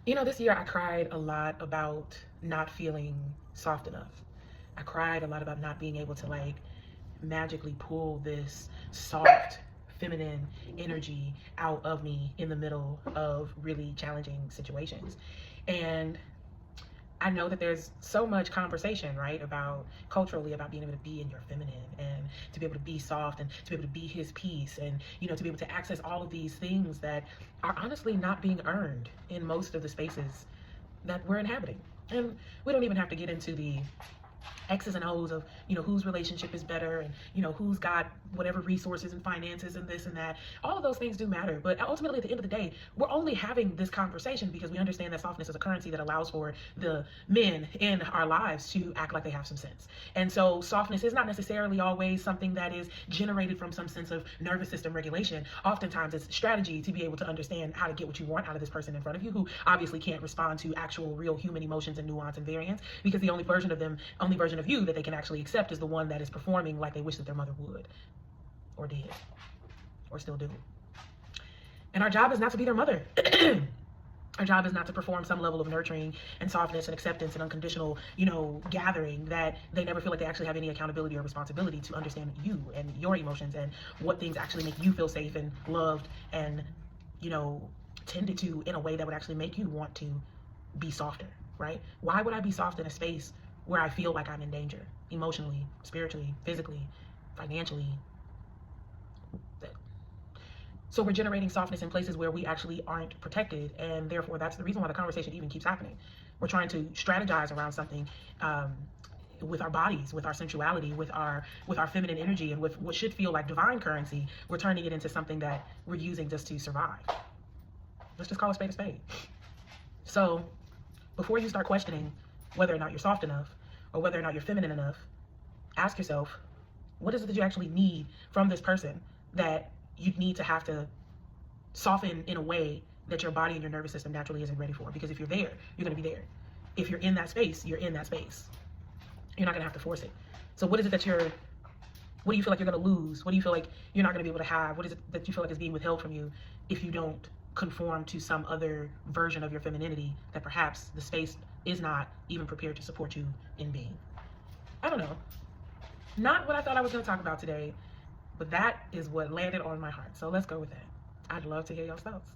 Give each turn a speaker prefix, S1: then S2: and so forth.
S1: You know, this year I cried a lot about not feeling soft enough. I cried a lot about not being able to like magically pull this soft, feminine energy out of me in the middle of really challenging situations. And I know that there's so much conversation, right, about culturally about being able to be in your feminine and to be able to be soft and to be able to be his piece and, you know, to be able to access all of these things that are honestly not being earned in most of the spaces that we're inhabiting. And we don't even have to get into the X's and O's of, you know, whose relationship is better and, you know, who's got whatever resources and finances and this and that. All of those things do matter. But ultimately, at the end of the day, we're only having this conversation because we understand that softness is a currency that allows for the men in our lives to act like they have some sense. And so softness is not necessarily always something that is generated from some sense of nervous system regulation. Oftentimes it's strategy to be able to understand how to get what you want out of this person in front of you, who obviously can't respond to actual real human emotions and nuance and variance, because the only version of you that they can actually accept is the one that is performing like they wish that their mother would, or did, or still do. And our job is not to be their mother. Our job is not to perform some level of nurturing and softness and acceptance and unconditional, you know, gathering that they never feel like they actually have any accountability or responsibility to understand you and your emotions and what things actually make you feel safe and loved and, you know, tended to in a way that would actually make you want to be softer, right? Why would I be soft in a space where I feel like I'm in danger emotionally, spiritually, physically, financially? So we're generating softness in places where we actually aren't protected, and therefore that's the reason why the conversation even keeps happening. We're trying to strategize around something with our bodies, with our sensuality, with our feminine energy, and with what should feel like divine currency. We're turning it into something that we're using just to survive. Let's just call a spade a spade. So before you start questioning whether or not you're soft enough or whether or not you're feminine enough, ask yourself, what is it that you actually need from this person that you need to have to soften in a way that your body and your nervous system naturally isn't ready for? Because if you're there, you're going to be there. If you're in that space, you're in that space. You're not going to have to force it. So what is it that what do you feel like you're going to lose? What do you feel like you're not going to be able to have? What is it that you feel like is being withheld from you if you don't conform to some other version of your femininity that perhaps the space is not even prepared to support you in being? I don't know. Not what I thought I was going to talk about today, but that is what landed on my heart. So let's go with that. I'd love to hear your thoughts.